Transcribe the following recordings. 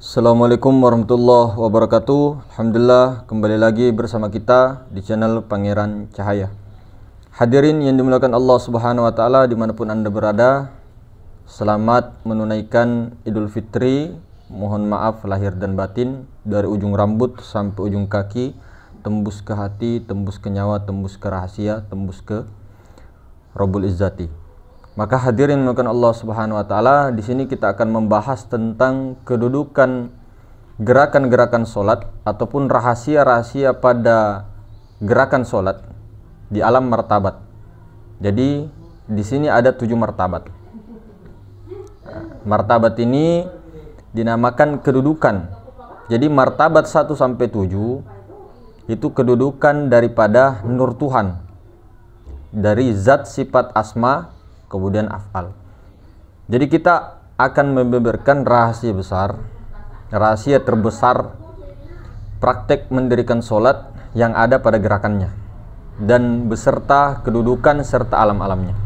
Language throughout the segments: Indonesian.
Assalamualaikum warahmatullahi wabarakatuh. Alhamdulillah, kembali lagi bersama kita di channel Pangeran Cahaya. Hadirin yang dimuliakan Allah Subhanahu wa taala dimanapun Anda berada, selamat menunaikan Idul Fitri. Mohon maaf lahir dan batin, dari ujung rambut sampai ujung kaki, tembus ke hati, tembus ke nyawa, tembus ke rahasia, tembus ke Rabbul Izzati. Maka hadirin melakukan Allah Subhanahu wa taala, di sini kita akan membahas tentang kedudukan gerakan-gerakan solat ataupun rahasia-rahasia pada gerakan solat di alam martabat. Jadi di sini ada 7 martabat. Martabat ini dinamakan kedudukan. Jadi martabat 1 sampai 7 itu kedudukan daripada nur Tuhan, dari zat, sifat, asma, kemudian af'al. Jadi kita akan membeberkan rahasia besar, rahasia terbesar praktek mendirikan solat yang ada pada gerakannya dan beserta kedudukan serta alam-alamnya.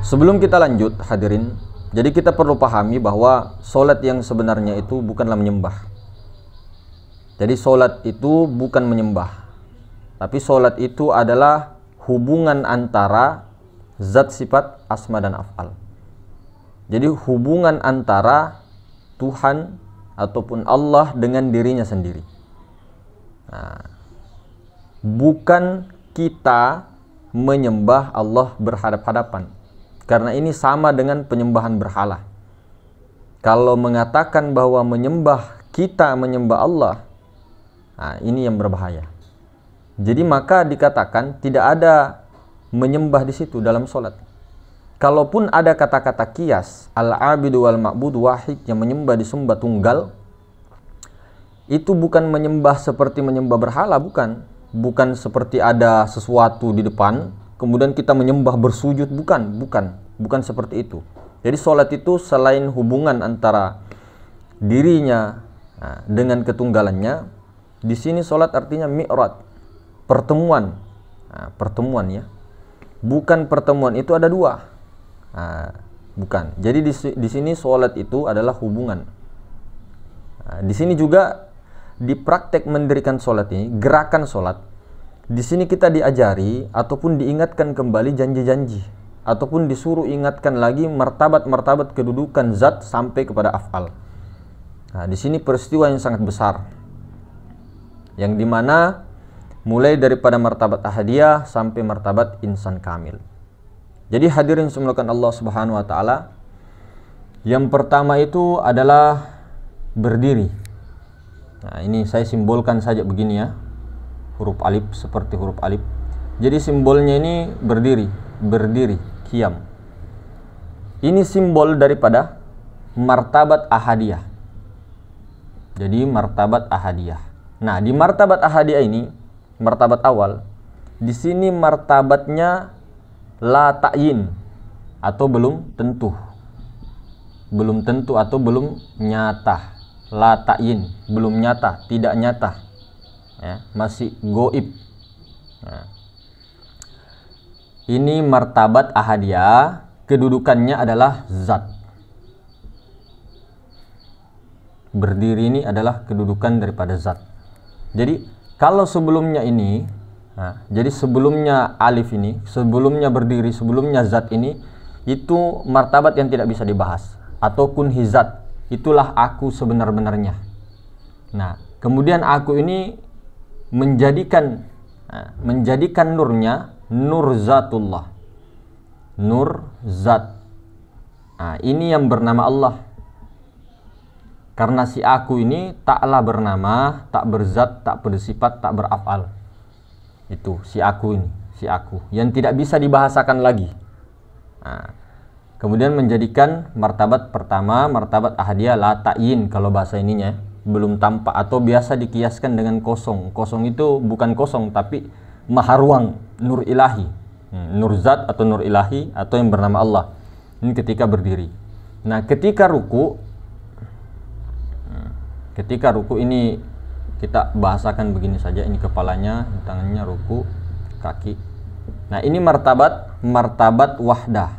Sebelum kita lanjut, hadirin, jadi kita perlu pahami bahwa solat yang sebenarnya itu bukanlah menyembah. Jadi solat itu bukan menyembah, tapi solat itu adalah hubungan antara zat, sifat, asma, dan af'al. Jadi hubungan antara Tuhan ataupun Allah dengan dirinya sendiri. Nah, bukan kita menyembah Allah berhadap-hadapan, karena ini sama dengan penyembahan berhala. Kalau mengatakan bahwa kita menyembah Allah, nah ini yang berbahaya. Jadi maka dikatakan tidak ada menyembah di situ dalam solat. Kalaupun ada kata-kata kias, al-abidu wal ma'budu wahid, yang menyembah disembah tunggal, itu bukan menyembah seperti menyembah berhala, bukan seperti ada sesuatu di depan kemudian kita menyembah bersujud, bukan seperti itu. Jadi solat itu selain hubungan antara dirinya dengan ketunggalannya, di sini solat artinya mi'raj, pertemuan. Pertemuan ya. Bukan pertemuan itu ada 2. Bukan. Jadi di sini sholat itu adalah hubungan. Di sini juga di praktek mendirikan sholat ini, gerakan sholat, di sini kita diajari ataupun diingatkan kembali janji-janji, ataupun disuruh ingatkan lagi martabat-martabat kedudukan zat sampai kepada af'al. Di sini peristiwa yang sangat besar, yang dimana mulai daripada martabat ahadiyah sampai martabat insan kamil. Jadi hadirin semuanya Allah Subhanahu wa taala, yang pertama itu adalah berdiri. Nah, ini saya simbolkan saja begini ya. Huruf alif, seperti huruf alif. Jadi simbolnya ini berdiri, qiyam. Ini simbol daripada martabat ahadiyah. Jadi martabat ahadiyah. Nah, di martabat ahadiyah ini, martabat awal, di sini martabatnya la ta'yin atau belum tentu. Belum tentu atau belum nyata. La ta'yin, belum nyata, tidak nyata. Ya, masih goib. Nah, ini martabat ahadiyah, kedudukannya adalah zat. Berdiri ini adalah kedudukan daripada zat. Jadi kalau sebelumnya ini, jadi sebelumnya alif ini, sebelumnya berdiri, sebelumnya zat ini, itu martabat yang tidak bisa dibahas. Atau kun hizat, itulah aku sebenar-benarnya. Nah, kemudian aku ini menjadikan nurnya, nur zatullah. Nur zat. Nah, ini yang bernama Allah. Karena si aku ini taklah bernama, tak berzat, tak bersifat, tak beraf'al. Itu si aku ini, si aku yang tidak bisa dibahasakan lagi. Nah, kemudian menjadikan martabat pertama, martabat ahadiyah la ta'yin kalau bahasa ininya, belum tampak, atau biasa dikiaskan dengan kosong. Kosong itu bukan kosong tapi maha ruang, nur ilahi. Nur zat atau nur ilahi atau yang bernama Allah. Ini ketika berdiri. Nah, ketika ruku ini kita bahasakan begini saja, ini kepalanya, tangannya, ruku, kaki. Nah, ini martabat wahdah.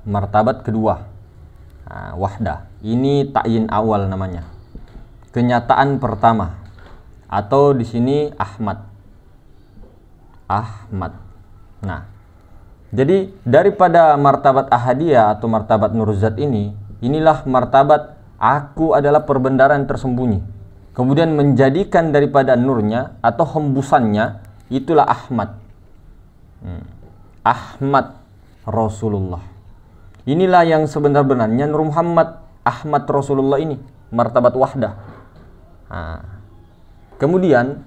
Martabat kedua. Nah, wahdah. Ini ta'yin awal namanya. Kenyataan pertama. Atau di sini Ahmad. Ahmad. Nah, jadi daripada martabat ahadiyah atau martabat nurzat ini, inilah martabat aku adalah perbendaharaan tersembunyi. Kemudian menjadikan daripada nurnya atau hembusannya, itulah Ahmad. Ahmad Rasulullah. Inilah yang sebenar-benarnya Nur Muhammad Ahmad Rasulullah ini, martabat wahdah. Nah, kemudian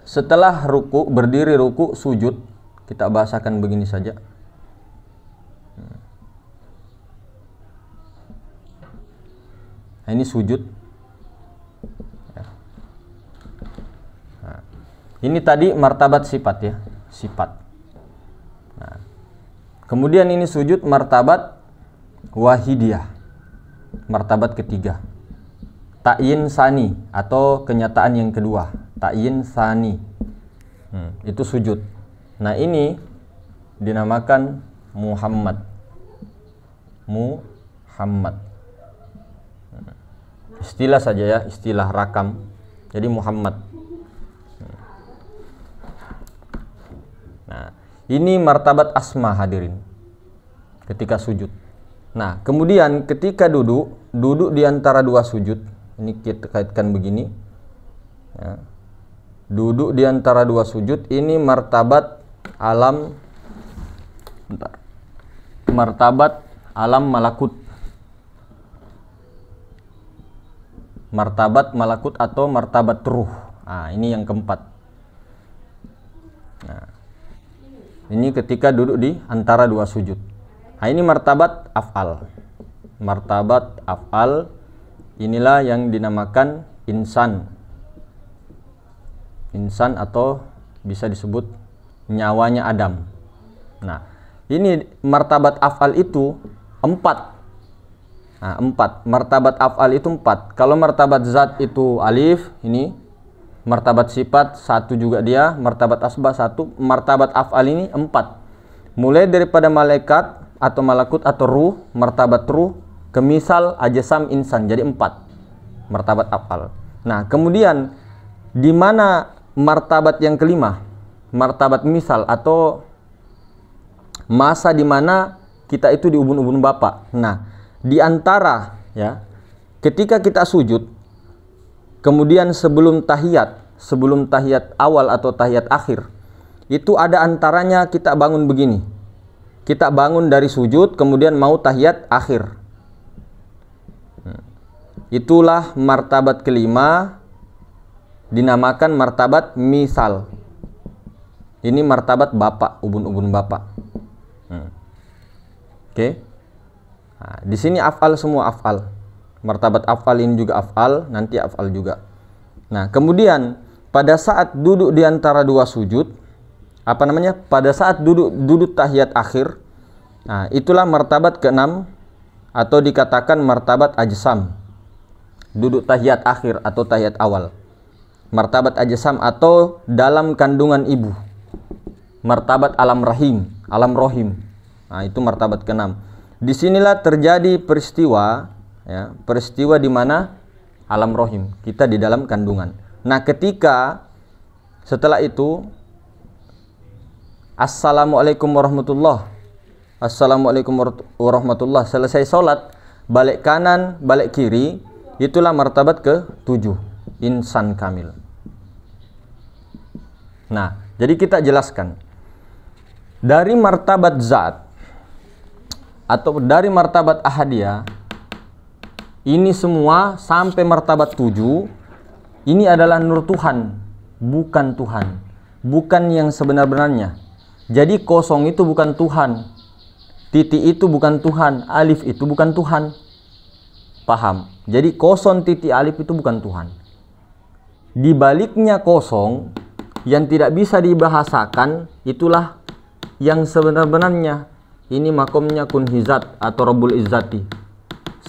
setelah ruku, berdiri ruku, sujud, kita bahasakan begini saja. Nah, ini sujud. Nah, ini tadi martabat sifat ya, sifat. Nah, kemudian ini sujud martabat wahidiyah, martabat ketiga. Ta'yin sani atau kenyataan yang kedua. Ta'yin sani. Itu sujud. Nah, ini dinamakan Muhammad. Muhammad. Istilah saja ya, istilah rakam. Jadi Muhammad. Nah, ini martabat asma hadirin. Ketika sujud. Nah, kemudian ketika duduk di antara dua sujud. Ini kita kaitkan begini. Ya. Duduk di antara dua sujud, ini martabat alam. Bentar. Martabat alam malakut. Martabat malakut atau martabat ruh. Nah, ini yang keempat. Nah, ini ketika duduk di antara dua sujud. Nah, ini martabat af'al. Martabat af'al, inilah yang dinamakan insan. Insan atau bisa disebut nyawanya Adam. Nah, ini martabat af'al itu 4. Nah, 4. Martabat af'al itu 4. Kalau martabat zat itu alif, ini martabat sifat 1 juga dia, martabat asbah 1, martabat af'al ini 4. Mulai daripada malaikat atau malakut atau ruh, martabat ruh, kemisal, ajsam, insan. Jadi 4 martabat af'al. Nah, kemudian di mana martabat yang kelima? Martabat misal atau masa di mana kita itu di ubun-ubun Bapa. Nah, di antara ya, ketika kita sujud, kemudian sebelum tahiyat awal atau tahiyat akhir, itu ada antaranya kita bangun begini. Kita bangun dari sujud, kemudian mau tahiyat akhir. Itulah martabat kelima, dinamakan martabat misal. Ini martabat Bapa, ubun-ubun Bapa. Oke. Nah, di sini af'al semua af'al. Martabat af'al ini juga af'al, nanti af'al juga. Nah, kemudian pada saat duduk di antara dua sujud, apa namanya? Pada saat duduk tahiyat akhir, nah, itulah martabat ke-6 atau dikatakan martabat ajsam. Duduk tahiyat akhir atau tahiyat awal. Martabat ajsam atau dalam kandungan ibu. Martabat alam rahim, alam rohim. Nah, itu martabat ke-6. Disinilah terjadi peristiwa, ya, peristiwa di mana alam rohim, kita di dalam kandungan. Nah, ketika setelah itu, assalamualaikum warahmatullah, assalamualaikum warahmatullah, selesai sholat, balik kanan, balik kiri, itulah martabat ke-7, insan kamil. Nah, jadi kita jelaskan dari martabat zat atau dari martabat ahadiyah, ini semua sampai martabat 7, ini adalah nur Tuhan, bukan Tuhan, bukan yang sebenar-benarnya. Jadi kosong itu bukan Tuhan, titik itu bukan Tuhan, alif itu bukan Tuhan. Paham? Jadi kosong titik alif itu bukan Tuhan. Di baliknya kosong yang tidak bisa dibahasakan, itulah yang sebenar-benarnya. Ini makomnya kun hizat atau Rabbul Izzati.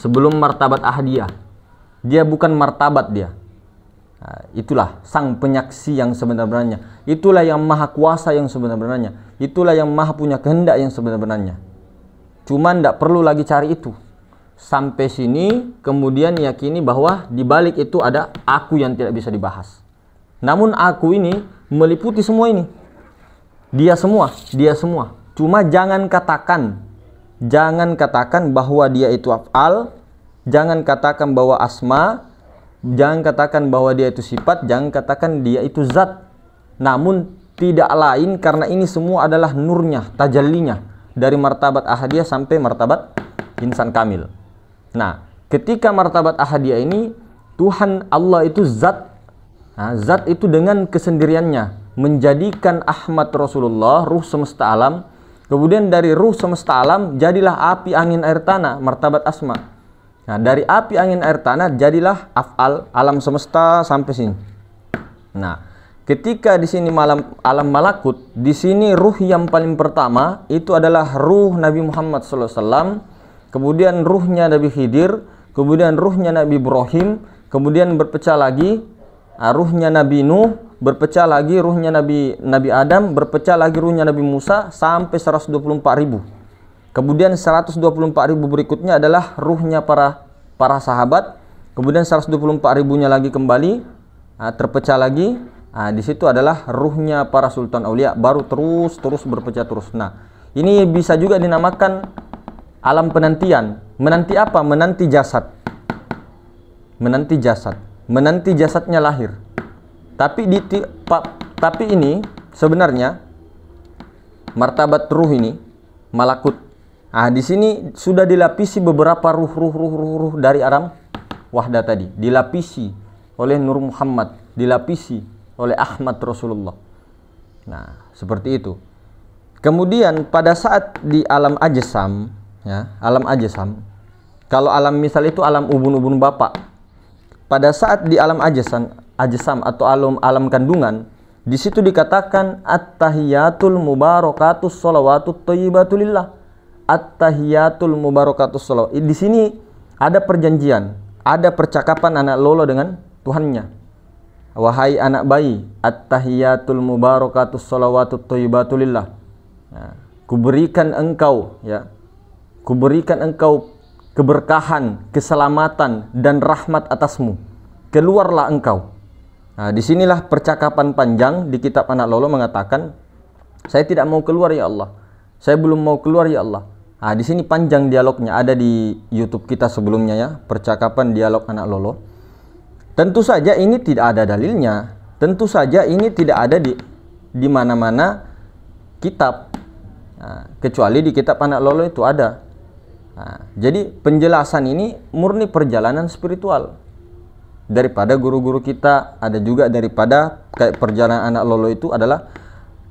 Sebelum martabat ahadiyah, dia bukan martabat dia. Nah, itulah sang penyaksi yang sebenar-benarnya. Itulah yang maha kuasa yang sebenar-benarnya. Itulah yang maha punya kehendak yang sebenar-benarnya. Cuman tidak perlu lagi cari itu. sampai sini, kemudian yakini bahwa di balik itu ada aku yang tidak bisa dibahas. Namun aku ini meliputi semua ini. Dia semua. Cuma jangan katakan bahwa dia itu af'al, jangan katakan bahwa asma, jangan katakan bahwa dia itu sifat, jangan katakan dia itu zat. Namun tidak lain karena ini semua adalah nurnya, tajallinya dari martabat ahadiyah sampai martabat insan kamil. Nah, ketika martabat ahadiyah ini Tuhan Allah itu zat. Nah, zat itu dengan kesendiriannya menjadikan Ahmad Rasulullah ruh semesta alam. Kemudian dari ruh semesta alam jadilah api angin air tanah, martabat asma. Nah, dari api angin air tanah jadilah af'al, alam semesta sampai sini. Nah, ketika di sini alam malakut, di sini ruh yang paling pertama itu adalah ruh Nabi Muhammad SAW, kemudian ruhnya Nabi Khidir, kemudian ruhnya Nabi Ibrahim, kemudian berpecah lagi ruhnya Nabi Nuh, berpecah lagi ruhnya Nabi Adam, berpecah lagi ruhnya Nabi Musa sampai 124.000. Kemudian 124.000 berikutnya adalah ruhnya para sahabat, kemudian 124.000-nya lagi kembali terpecah lagi. Nah, di situ adalah ruhnya para sultan aulia, baru terus berpecah terus. Nah, ini bisa juga dinamakan alam penantian. Menanti apa? Menanti jasad. Menanti jasadnya lahir. Tapi ini sebenarnya martabat ruh ini malakut. Nah, di sini sudah dilapisi beberapa ruh dari alam wahdah tadi, dilapisi oleh Nur Muhammad, dilapisi oleh Ahmad Rasulullah. Nah, seperti itu. Kemudian pada saat di alam ajsam, ya, alam ajsam, kalau alam misal itu alam ubun-ubun bapak. Pada saat di alam ajsam atau alam kandungan, di situ dikatakan at-tahiyatul mubarakatus sholawatut thayyibatulillah. At-tahiyatul mubarakatus sholawat. Di sini ada perjanjian, ada percakapan anak lolo dengan Tuhannya. Wahai anak bayi, at-tahiyatul mubarakatus sholawatut thayyibatulillah. Nah, kuberikan engkau keberkahan, keselamatan dan rahmat atasmu. Keluarlah engkau. Nah, disinilah percakapan panjang di kitab anak lolo mengatakan, saya tidak mau keluar ya Allah. Saya belum mau keluar ya Allah. Nah, di sini panjang dialognya, ada di YouTube kita sebelumnya ya, percakapan dialog anak lolo. Tentu saja ini tidak ada dalilnya. Tentu saja ini tidak ada di mana-mana kitab. Nah, kecuali di kitab anak lolo itu ada. Nah, jadi penjelasan ini murni perjalanan spiritual daripada guru-guru kita, ada juga daripada kayak perjalanan anak lolo itu adalah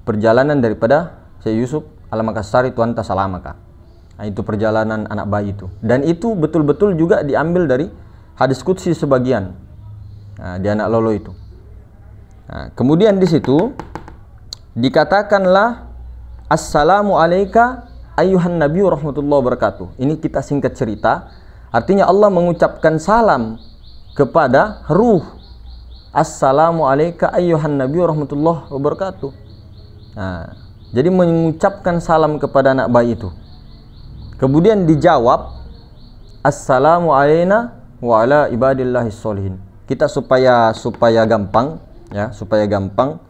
perjalanan daripada Syekh Yusuf Al-Makassari Tuan Tasalamaka. Nah, itu perjalanan anak bayi itu, dan itu betul-betul juga diambil dari hadis qudsi sebagian. Nah, di anak lolo itu. Nah, kemudian di situ dikatakanlah assalamu alayka ayyuhan nabi warahmatullahi wabarakatuh. Ini kita singkat cerita. Artinya Allah mengucapkan salam kepada ruh. Assalamu alayka ayyuhan nabi warahmatullahi wabarakatuh. Nah, jadi mengucapkan salam kepada anak bayi itu. Kemudian dijawab assalamu alayna wa ala ibadillahis sholihin. Kita supaya gampang ya, supaya gampang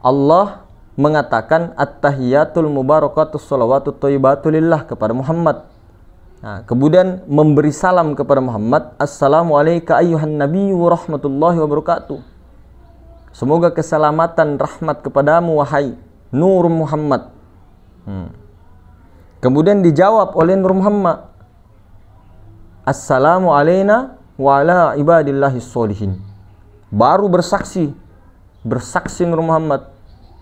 Allah mengatakan at-tahiyatul mubarakatus sholawatut thayyibatulillah kepada Muhammad. Nah, kemudian memberi salam kepada Muhammad, assalamu alayka ayyuhan nabiyyu warahmatullahi wabarakatuh. Semoga keselamatan rahmat kepadamu wahai Nur Muhammad. Kemudian dijawab oleh Nur Muhammad, assalamu alayna wa ala ibadillahis sholihin. Baru bersaksi Nur Muhammad,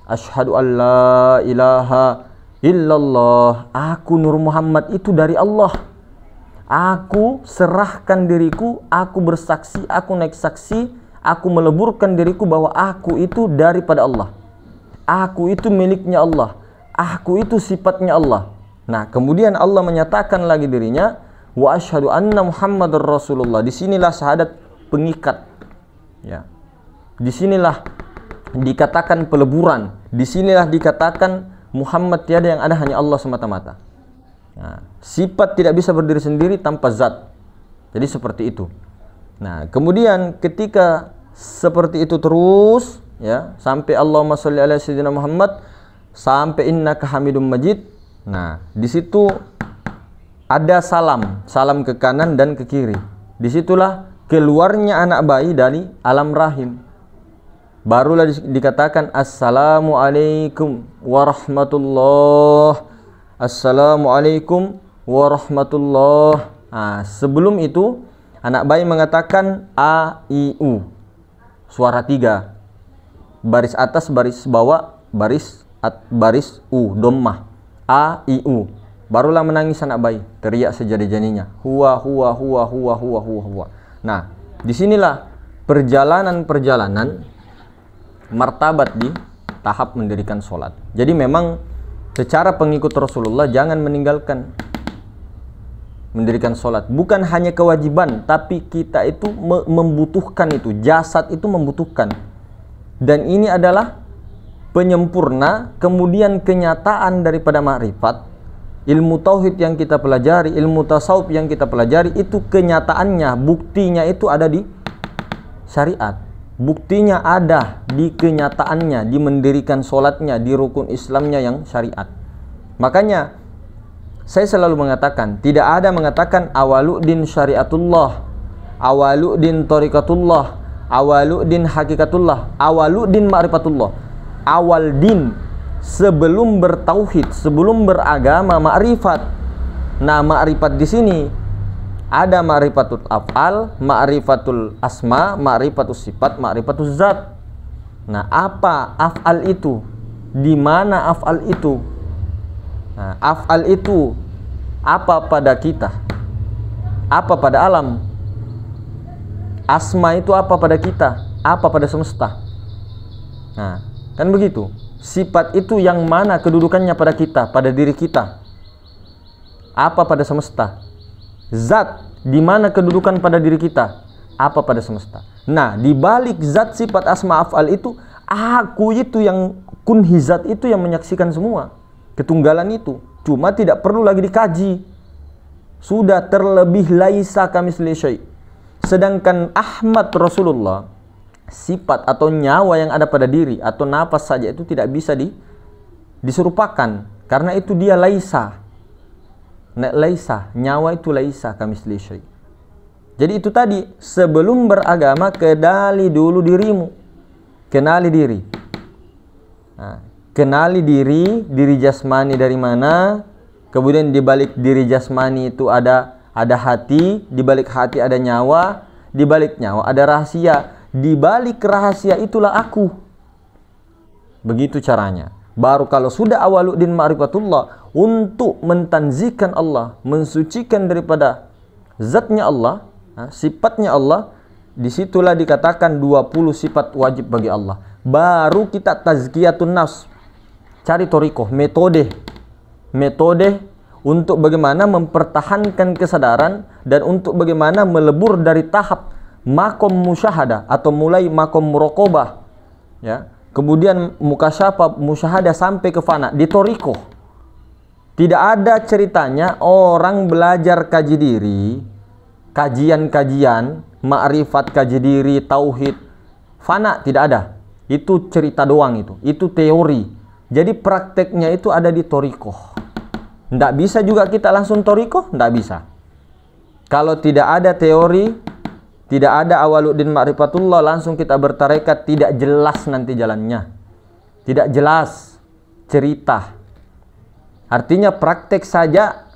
asyhadu an la ilaha illallah. Aku Nur Muhammad itu dari Allah. Aku serahkan diriku, aku bersaksi, aku naik saksi, aku meleburkan diriku bahwa aku itu daripada Allah. Aku itu miliknya Allah. Aku itu sifatnya Allah. Nah, kemudian Allah menyatakan lagi dirinya, wa asyhadu anna Muhammadar Rasulullah. Disinilah syahadat pengikat. Ya. Disinilah dikatakan peleburan. Disinilah dikatakan Muhammad tiada yang ada, hanya Allah semata-mata. Nah, sifat tidak bisa berdiri sendiri tanpa zat. Jadi seperti itu. Nah, kemudian ketika seperti itu terus, ya, sampai Allahumma sholli ala sayyidina Muhammad, sampai innaka hamidum majid. Nah, di situ ada salam ke kanan dan ke kiri. Disitulah keluarnya anak bayi dari alam rahim. Barulah dikatakan assalamualaikum warahmatullah, assalamualaikum warahmatullah. Nah, sebelum itu anak bayi mengatakan a i u, suara 3, baris atas, baris bawah, baris u, dhammah, a i u. Barulah menangis anak bayi, teriak sejadi-jadinya, huwa huwa huwa huwa huwa huwa huwa. Nah, disinilah perjalanan martabat di tahap mendirikan sholat. Jadi memang secara pengikut Rasulullah jangan meninggalkan mendirikan sholat. Bukan hanya kewajiban, tapi kita itu membutuhkan itu, jasad itu membutuhkan. Dan ini adalah penyempurna kemudian kenyataan daripada ma'rifat. Ilmu tauhid yang kita pelajari, ilmu tasawuf yang kita pelajari, itu kenyataannya, buktinya itu ada di syariat. Buktinya ada di kenyataannya, di mendirikan sholatnya, di rukun Islamnya yang syariat. Makanya saya selalu mengatakan, tidak ada mengatakan awaluddin syariatullah, awaluddin tariqatullah, awaluddin hakikatullah, awaluddin ma'rifatullah. Awal din, sebelum bertauhid, sebelum beragama, ma'rifat. Nah, ma'rifat di sini ada ma'rifatul af'al, ma'rifatul asma, ma'rifatul sifat, ma'rifatul zat. Nah, apa af'al itu? Di mana af'al itu? Nah, af'al itu apa pada kita? Apa pada alam? Asma itu apa pada kita? Apa pada semesta? Nah, kan begitu. Sifat itu yang mana kedudukannya pada kita, pada diri kita? Apa pada semesta? Zat, di mana kedudukan pada diri kita? Apa pada semesta? Nah, di balik zat, sifat, asma, af'al itu, aku itu yang kunhi zat itu yang menyaksikan semua. Ketunggalan itu. Cuma tidak perlu lagi dikaji. Sudah terlebih laisa kamitslihi syai'. Sedangkan Ahmad Rasulullah, sifat atau nyawa yang ada pada diri atau nafas saja itu tidak bisa diserupakan. Karena itu dia laisa. Laisa, nyawa itu laisa kamitslihi syai'. Jadi itu tadi, sebelum beragama kenali dulu dirimu. Kenali diri. Nah, kenali diri jasmani dari mana? Kemudian di balik diri jasmani itu ada hati, di balik hati ada nyawa, di balik nyawa ada rahasia. Di balik rahasia itulah aku. Begitu caranya. Baru kalau sudah awaluddin ma'rifatullah, untuk mentanzihkan Allah, mensucikan daripada zatnya Allah, sifatnya Allah, disitulah dikatakan 20 sifat wajib bagi Allah. Baru kita tazkiyatun nafs, cari thariqah, metode untuk bagaimana mempertahankan kesadaran dan untuk bagaimana melebur dari tahap makom musyahadah atau mulai makom muraqabah, ya. Kemudian mukasyafah, musyahadah sampai ke fana di thariqah. Tidak ada ceritanya orang belajar kaji diri, kajian-kajian, ma'rifat kaji diri, tauhid, fana, tidak ada. Itu cerita doang itu teori. Jadi prakteknya itu ada di thariqah. Tidak bisa juga kita langsung thariqah, tidak bisa. Kalau tidak ada teori, tidak ada awaluddin ma'rifatullah, langsung kita bertarekat, tidak jelas nanti jalannya. Tidak jelas cerita. Artinya praktek saja,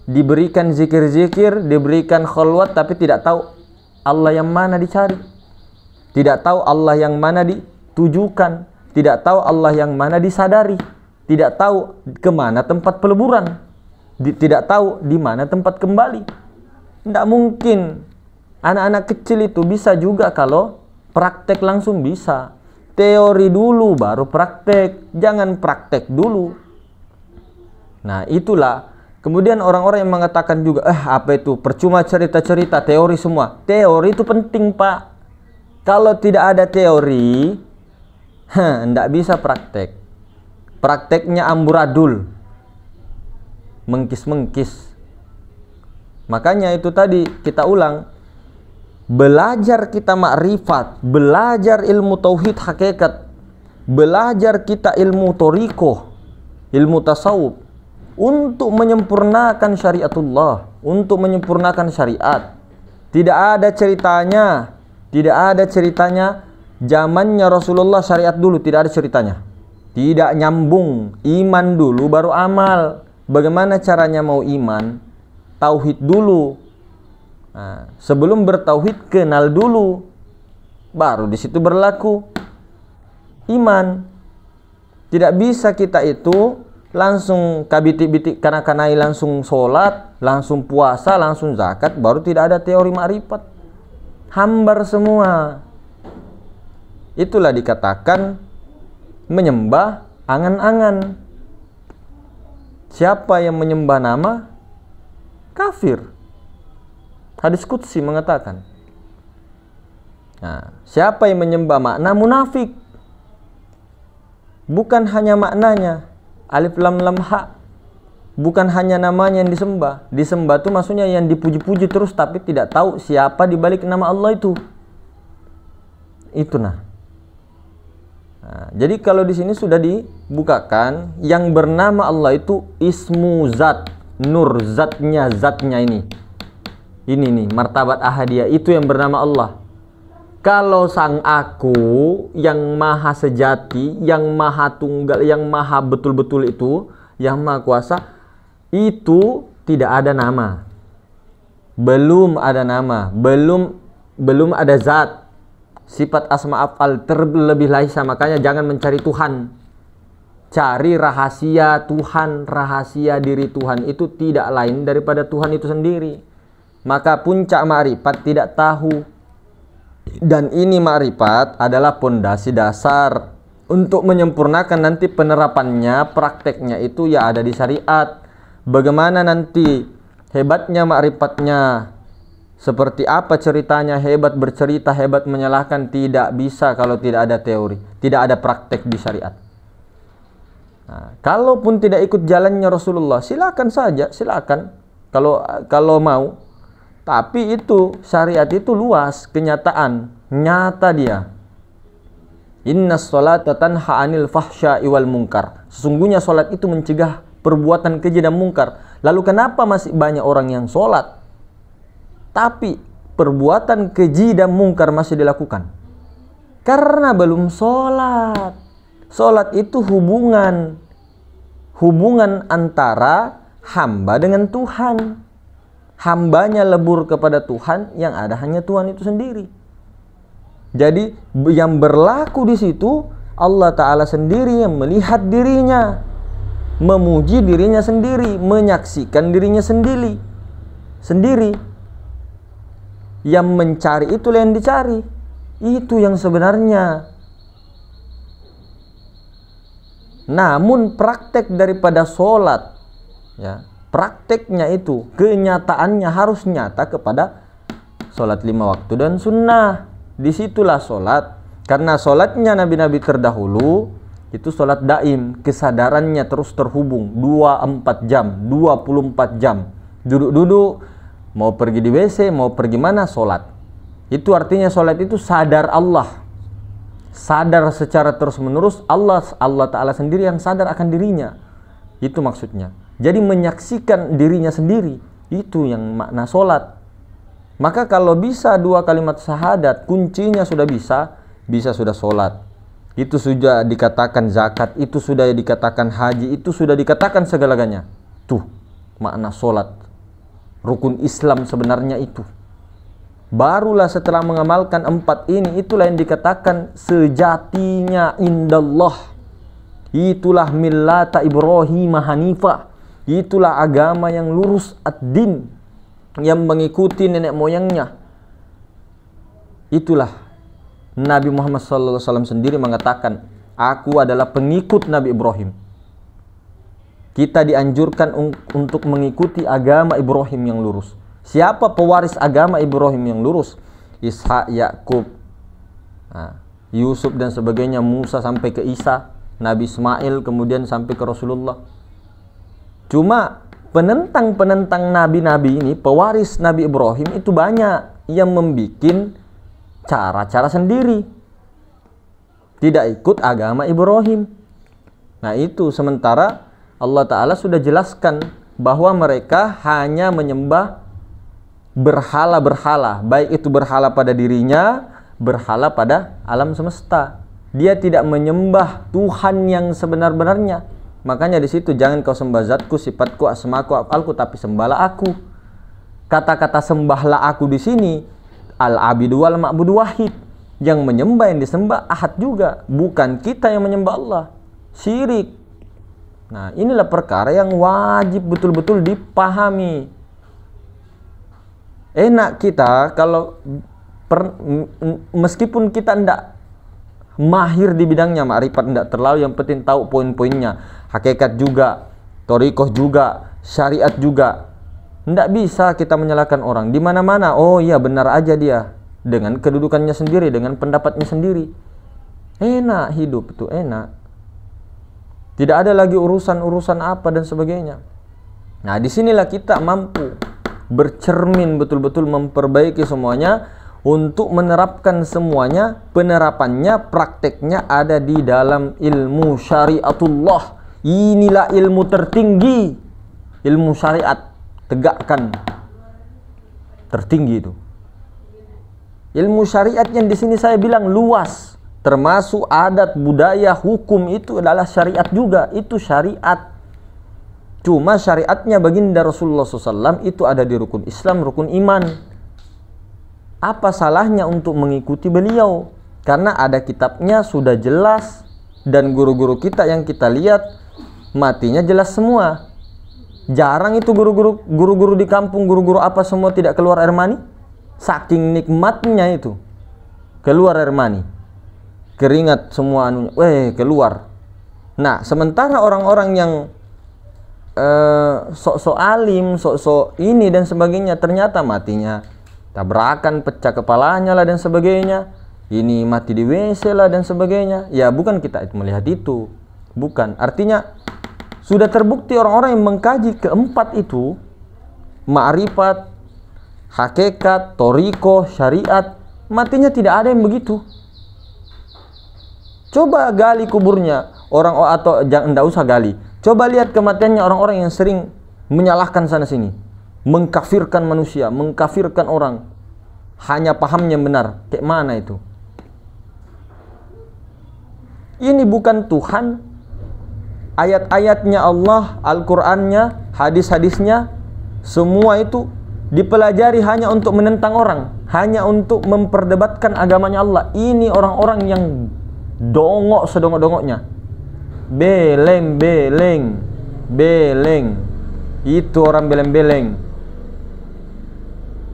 diberikan zikir-zikir, diberikan khalwat, tapi tidak tahu Allah yang mana dicari. Tidak tahu Allah yang mana ditujukan. Tidak tahu Allah yang mana disadari. Tidak tahu kemana tempat peleburan. Tidak tahu di mana tempat kembali. Tidak mungkin. Anak-anak kecil itu bisa juga kalau praktek langsung bisa. Teori dulu baru praktek. Jangan praktek dulu. Nah, itulah. Kemudian orang-orang yang mengatakan juga, apa itu? Percuma cerita-cerita, teori semua. Teori itu penting, Pak. Kalau tidak ada teori, tidak bisa praktek. Prakteknya amburadul. Mengkis-mengkis. Makanya itu tadi kita ulang, belajar kita makrifat, belajar ilmu tauhid hakikat, belajar kita ilmu thariqah, ilmu tasawuf untuk menyempurnakan syariatullah, untuk menyempurnakan syariat. Tidak ada ceritanya zamannya Rasulullah syariat dulu, tidak ada ceritanya. Tidak nyambung, iman dulu baru amal. Bagaimana caranya mau iman? Tauhid dulu. Nah, sebelum bertauhid kenal dulu, baru di situ berlaku iman. Tidak bisa kita itu langsung kabitik-bitik kanak-kanai langsung sholat, langsung puasa, langsung zakat, baru tidak ada teori ma'rifat. Hambar semua. Itulah dikatakan menyembah angan-angan. Siapa yang menyembah nama, kafir. Hadis qudsi mengatakan. Nah, siapa yang menyembah makna, munafik. Bukan hanya maknanya, alif lam lam ha. Bukan hanya namanya yang disembah. Disembah itu maksudnya yang dipuji-puji terus tapi tidak tahu siapa di balik nama Allah itu. Itu nah, jadi kalau di sini sudah dibukakan yang bernama Allah itu ismu zat, nur zatnya ini. Ini nih martabat ahadiyah itu yang bernama Allah. Kalau sang aku yang maha sejati, yang maha tunggal, yang maha betul-betul itu, yang maha kuasa, itu tidak ada nama. Belum ada nama, belum ada zat. Sifat asma af'al terlebih laisa, makanya jangan mencari Tuhan. Cari rahasia Tuhan, rahasia diri Tuhan itu tidak lain daripada Tuhan itu sendiri. Maka puncak ma'rifat tidak tahu. Dan ini ma'rifat adalah pondasi dasar untuk menyempurnakan nanti penerapannya, prakteknya itu ya ada di syariat. Bagaimana nanti hebatnya ma'rifatnya, seperti apa ceritanya, hebat bercerita, hebat menyalahkan, tidak bisa kalau tidak ada teori, tidak ada praktek di syariat. Nah, kalaupun tidak ikut jalannya Rasulullah, silakan saja, silakan kalau mau. Tapi itu syariat itu luas, kenyataan, nyata dia. Innas sholata tanha 'anil fahsya'i wal munkar. Sesungguhnya sholat itu mencegah perbuatan keji dan mungkar. Lalu kenapa masih banyak orang yang sholat tapi perbuatan keji dan mungkar masih dilakukan? Karena belum sholat. Sholat itu hubungan antara hamba dengan Tuhan. Hambanya lebur kepada Tuhan, yang ada hanya Tuhan itu sendiri. Jadi yang berlaku di situ Allah Ta'ala sendiri yang melihat dirinya, memuji dirinya sendiri, menyaksikan dirinya sendiri. Yang mencari itulah yang dicari. Itu yang sebenarnya. Namun praktek daripada sholat, ya, prakteknya itu, kenyataannya harus nyata kepada sholat 5 waktu dan sunnah. Disitulah sholat. Karena sholatnya nabi-nabi terdahulu itu sholat daim, kesadarannya terus terhubung 24 jam, 24 jam. Duduk-duduk, mau pergi di WC, mau pergi mana, sholat. Itu artinya sholat itu sadar Allah. Sadar secara terus-menerus Allah Ta'ala sendiri yang sadar akan dirinya. Itu maksudnya. Jadi menyaksikan dirinya sendiri, itu yang makna sholat. Maka kalau bisa 2 kalimat syahadat, kuncinya sudah bisa sudah sholat. Itu sudah dikatakan zakat, itu sudah dikatakan haji, itu sudah dikatakan segala-galanya. Tuh makna sholat. Rukun Islam sebenarnya itu. Barulah setelah mengamalkan 4 ini, itulah yang dikatakan sejatinya indallah. Itulah millata Ibrahim Hanifah. Itulah agama yang lurus ad-din, yang mengikuti nenek moyangnya. Itulah Nabi Muhammad SAW sendiri mengatakan, aku adalah pengikut Nabi Ibrahim. Kita dianjurkan untuk mengikuti agama Ibrahim yang lurus. Siapa pewaris agama Ibrahim yang lurus? Ishak, Yakub, Yusuf dan sebagainya, Musa sampai ke Isa, Nabi Ismail, kemudian sampai ke Rasulullah. Cuma penentang-penentang nabi-nabi ini, pewaris Nabi Ibrahim itu banyak yang membuat cara-cara sendiri, tidak ikut agama Ibrahim. Nah itu, sementara Allah Ta'ala sudah jelaskan bahwa mereka hanya menyembah berhala-berhala, baik itu berhala pada dirinya, berhala pada alam semesta. Dia tidak menyembah Tuhan yang sebenar-benarnya. Makanya di situ, jangan kau sembah zatku, sifatku, asmaku, afalku, tapi sembahlah aku. Kata-kata sembahlah aku di sini, al-abidu wal ma'budu wahid. Yang menyembah, yang disembah ahad juga, bukan kita yang menyembah Allah. Syirik. Nah, inilah perkara yang wajib betul-betul dipahami. Enak kita kalau meskipun kita tidak mahir di bidangnya, ma'rifat tidak terlalu, yang penting tahu poin-poinnya, hakikat juga, thariqah juga, syariat juga. Tidak bisa kita menyalahkan orang di mana-mana. Oh iya, benar aja dia dengan kedudukannya sendiri, dengan pendapatnya sendiri. Enak hidup itu, enak. Tidak ada lagi urusan-urusan apa dan sebagainya. Nah, disinilah kita mampu bercermin betul-betul, memperbaiki semuanya untuk menerapkan semuanya. Penerapannya, prakteknya ada di dalam ilmu syariatullah. Inilah ilmu tertinggi, ilmu syariat. Tegakkan, tertinggi itu. Ilmu syariat yang di sini saya bilang luas, termasuk adat, budaya, hukum, itu adalah syariat juga. Itu syariat. Cuma syariatnya baginda Rasulullah SAW itu ada di rukun Islam, rukun iman. Apa salahnya untuk mengikuti beliau? Karena ada kitabnya sudah jelas, dan guru-guru kita yang kita lihat matinya jelas semua. Jarang itu guru-guru di kampung, guru-guru apa semua tidak keluar air mani. Saking nikmatnya itu keluar air mani, keringat semua anunya, keluar. Nah, sementara orang-orang yang sok-sok alim, sok-sok ini dan sebagainya, ternyata matinya tabrakan, pecah kepalanya lah dan sebagainya. Ini mati di WC lah dan sebagainya. Ya, bukan kita itu melihat itu. Bukan. Artinya sudah terbukti orang-orang yang mengkaji keempat itu, ma'rifat, hakikat, thariqah, syariat, matinya tidak ada yang begitu. Coba gali kuburnya orang, atau jangan, enggak usah gali. Coba lihat kematiannya orang-orang yang sering menyalahkan sana sini, mengkafirkan manusia, mengkafirkan orang, hanya pahamnya benar. Kayak mana itu? Ini bukan Tuhan. Ayat-ayatnya Allah, Al-Qur'annya, hadis-hadisnya, semua itu dipelajari hanya untuk menentang orang, hanya untuk memperdebatkan agamanya Allah. Ini orang-orang yang dongok sedongok-dongoknya. Beleng. Itu orang beleng-beleng.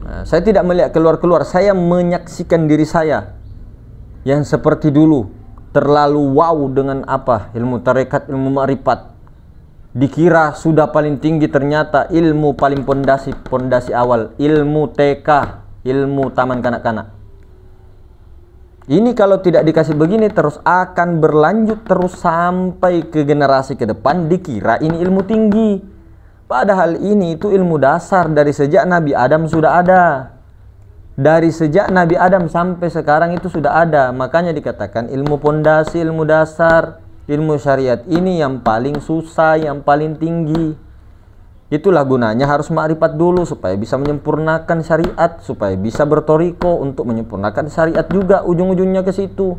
Nah, saya tidak melihat keluar-keluar, saya menyaksikan diri saya yang seperti dulu. Terlalu wow dengan apa? Ilmu tarekat, ilmu ma'rifat. Dikira sudah paling tinggi, ternyata ilmu paling pondasi awal, ilmu TK, ilmu taman kanak-kanak. Ini kalau tidak dikasih begini terus akan berlanjut terus sampai ke generasi ke depan, dikira ini ilmu tinggi. Padahal ini itu ilmu dasar, dari sejak Nabi Adam sudah ada. Dari sejak Nabi Adam sampai sekarang itu sudah ada. Makanya dikatakan ilmu pondasi, ilmu dasar, ilmu syariat ini yang paling susah, yang paling tinggi. Itulah gunanya harus ma'rifat dulu supaya bisa menyempurnakan syariat, supaya bisa bertoriko untuk menyempurnakan syariat juga, ujung-ujungnya ke situ.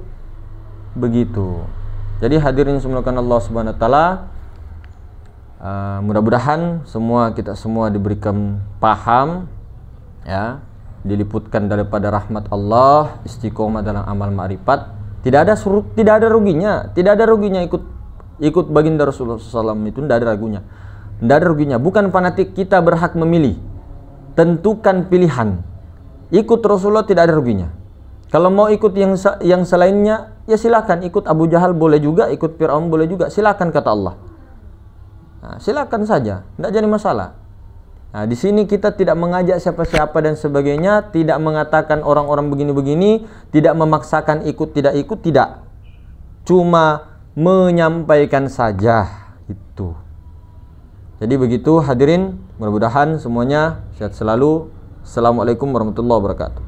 Begitu. Jadi hadirin semoga Allah Subhanahu wa taala, mudah-mudahan kita semua diberikan paham, ya, diliputkan daripada rahmat Allah, istiqomah dalam amal ma'rifat. Tidak ada ruginya ikut baginda Rasulullah SAW itu, tidak ada ruginya. Bukan fanatik, kita berhak memilih, tentukan pilihan. Ikut Rasulullah tidak ada ruginya. Kalau mau ikut yang selainnya, ya silakan. Ikut Abu Jahal boleh juga, ikut Fir'aun boleh juga, silakan kata Allah. Nah, silakan saja, tidak jadi masalah. Nah, di sini kita tidak mengajak siapa-siapa dan sebagainya, tidak mengatakan orang-orang begini-begini, tidak memaksakan ikut tidak ikut, tidak. Cuma menyampaikan saja itu. Jadi begitu hadirin, mudah-mudahan semuanya sehat selalu. Assalamualaikum warahmatullahi wabarakatuh.